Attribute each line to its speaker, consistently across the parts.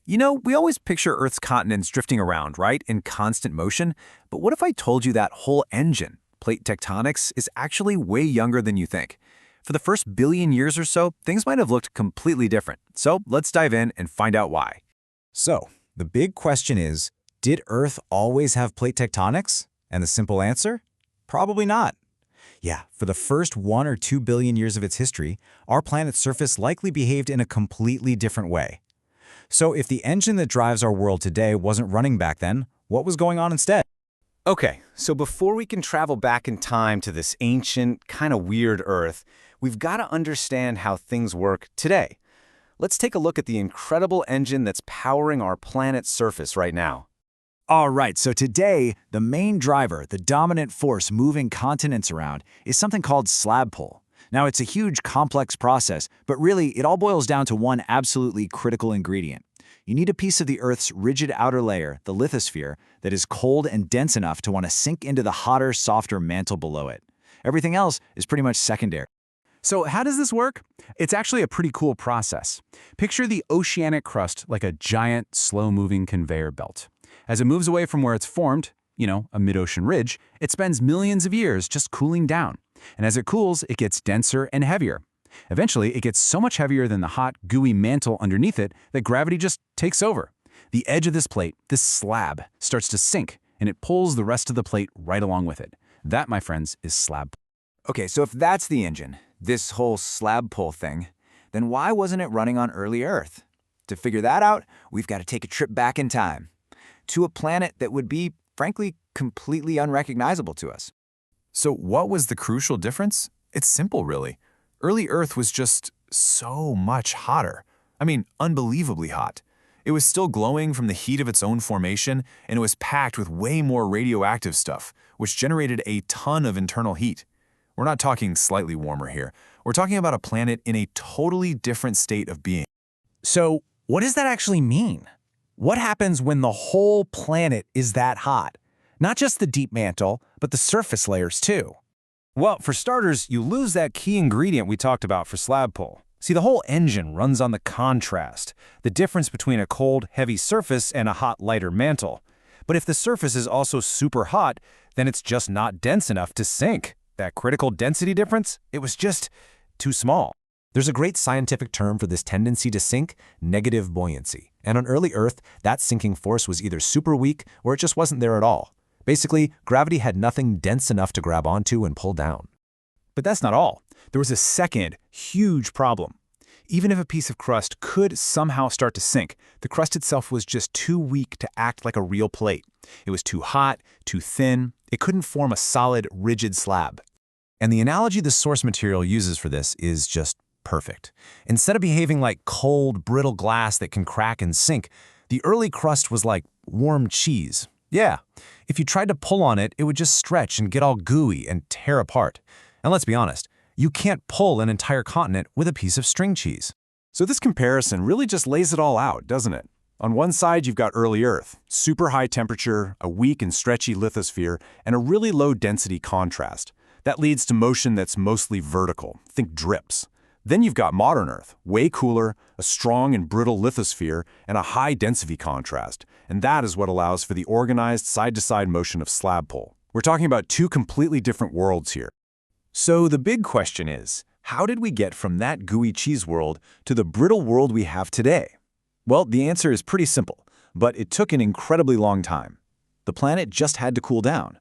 Speaker 1: You know, we always picture Earth's continents drifting around, right, in constant motion. But what if I told you that whole engine, plate tectonics, is actually way younger than you think? For the first billion years or so, things might have looked completely different. So let's dive in and find out why.
Speaker 2: So, the big question is, did Earth always have plate tectonics? And the simple answer? Probably not. Yeah, for the first 1 or 2 billion years of its history, our planet's surface likely behaved in a completely different way. So if the engine that drives our world today wasn't running back then, what was going on instead?
Speaker 3: Okay, so before we can travel back in time to this ancient, kind of weird Earth, we've got to understand how things work today. Let's take a look at the incredible engine that's powering our planet's surface right now.
Speaker 2: All right, so today, the main driver, the dominant force moving continents around, is something called slab pull. Now, it's a huge, complex process, but really, it all boils down to one absolutely critical ingredient. You need a piece of the Earth's rigid outer layer, the lithosphere, that is cold and dense enough to want to sink into the hotter, softer mantle below it. Everything else is pretty much secondary.
Speaker 4: So how does this work? It's actually a pretty cool process. Picture the oceanic crust like a giant, slow-moving conveyor belt. As it moves away from where it's formed, a mid-ocean ridge, it spends millions of years just cooling down. And as it cools, it gets denser and heavier. Eventually, it gets so much heavier than the hot, gooey mantle underneath it that gravity just takes over. The edge of this plate, this slab, starts to sink, and it pulls the rest of the plate right along with it. That, my friends, is slab.
Speaker 1: Okay, so if that's the engine, this whole slab pull thing, then why wasn't it running on early Earth? To figure that out, we've got to take a trip back in time to a planet that would be, frankly, completely unrecognizable to us.
Speaker 5: So what was the crucial difference? It's simple, really. Early Earth was just so much hotter. I mean, unbelievably hot. It was still glowing from the heat of its own formation, and it was packed with way more radioactive stuff, which generated a ton of internal heat. We're not talking slightly warmer here. We're talking about a planet in a totally different state of being.
Speaker 2: So, what does that actually mean? What happens when the whole planet is that hot? Not just the deep mantle, but the surface layers too.
Speaker 3: Well, for starters, you lose that key ingredient we talked about for slab pull. See, the whole engine runs on the contrast, the difference between a cold, heavy surface and a hot, lighter mantle. But if the surface is also super hot, then it's just not dense enough to sink. That critical density difference, it was just too small.
Speaker 2: There's a great scientific term for this tendency to sink, negative buoyancy. And on early Earth, that sinking force was either super weak or it just wasn't there at all. Basically, gravity had nothing dense enough to grab onto and pull down.
Speaker 4: But that's not all. There was a second, huge problem. Even if a piece of crust could somehow start to sink, the crust itself was just too weak to act like a real plate. It was too hot, too thin. It couldn't form a solid, rigid slab.
Speaker 2: And the analogy the source material uses for this is just perfect. Instead of behaving like cold, brittle glass that can crack and sink, the early crust was like warm cheese. Yeah, if you tried to pull on it, it would just stretch and get all gooey and tear apart. And let's be honest, you can't pull an entire continent with a piece of string cheese.
Speaker 5: So this comparison really just lays it all out, doesn't it? On one side, you've got early Earth, super high temperature, a weak and stretchy lithosphere, and a really low density contrast. That leads to motion that's mostly vertical. Think drips. Then you've got modern Earth, way cooler, a strong and brittle lithosphere, and a high density contrast. And that is what allows for the organized side-to-side motion of slab pull. We're talking about two completely different worlds here.
Speaker 1: So the big question is, how did we get from that gooey cheese world to the brittle world we have today? Well, the answer is pretty simple, but it took an incredibly long time. The planet just had to cool down.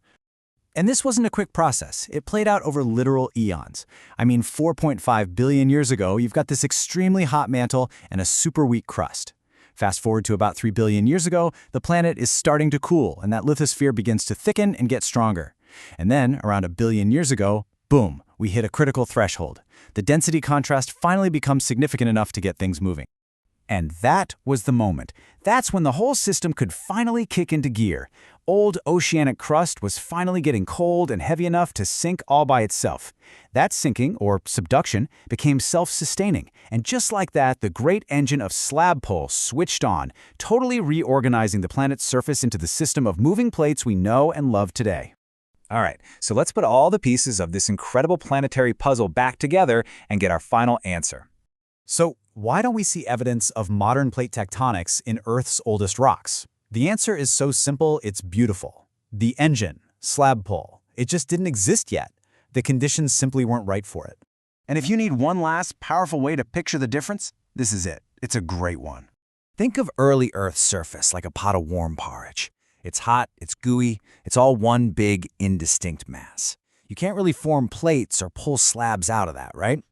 Speaker 2: And this wasn't a quick process. It played out over literal eons. I mean, 4.5 billion years ago, you've got this extremely hot mantle and a super weak crust. Fast forward to about 3 billion years ago, the planet is starting to cool, and that lithosphere begins to thicken and get stronger. And then, around 1 billion years ago, boom, we hit a critical threshold. The density contrast finally becomes significant enough to get things moving. And that was the moment. That's when the whole system could finally kick into gear. Old oceanic crust was finally getting cold and heavy enough to sink all by itself. That sinking, or subduction, became self-sustaining. And just like that, the great engine of slab pull switched on, totally reorganizing the planet's surface into the system of moving plates we know and love today.
Speaker 1: All right, so let's put all the pieces of this incredible planetary puzzle back together and get our final answer.
Speaker 2: So why don't we see evidence of modern plate tectonics in Earth's oldest rocks? The answer is so simple, it's beautiful. The engine, slab pull, it just didn't exist yet. The conditions simply weren't right for it.
Speaker 3: And if you need one last powerful way to picture the difference, this is it. It's a great one.
Speaker 1: Think of early Earth's surface like a pot of warm porridge. It's hot, it's gooey, it's all one big, indistinct mass. You can't really form plates or pull slabs out of that, right?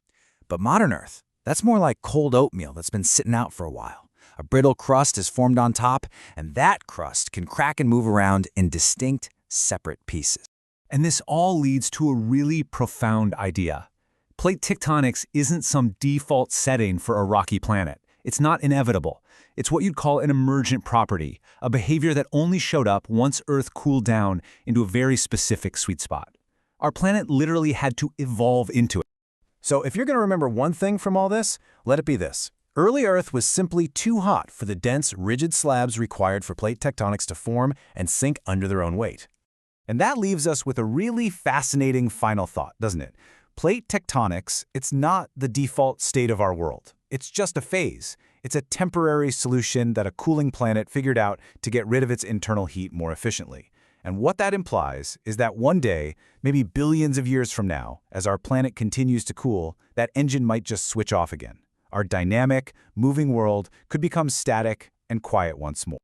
Speaker 1: But modern Earth, that's more like cold oatmeal that's been sitting out for a while. A brittle crust is formed on top, and that crust can crack and move around in distinct, separate pieces.
Speaker 4: And this all leads to a really profound idea. Plate tectonics isn't some default setting for a rocky planet. It's not inevitable. It's what you'd call an emergent property, a behavior that only showed up once Earth cooled down into a very specific sweet spot. Our planet literally had to evolve into it.
Speaker 3: So if you're going to remember one thing from all this, let it be this. Early Earth was simply too hot for the dense, rigid slabs required for plate tectonics to form and sink under their own weight. And that leaves us with a really fascinating final thought, doesn't it? Plate tectonics, it's not the default state of our world. It's just a phase. It's a temporary solution that a cooling planet figured out to get rid of its internal heat more efficiently. And what that implies is that one day, maybe billions of years from now, as our planet continues to cool, that engine might just switch off again. Our dynamic, moving world could become static and quiet once more.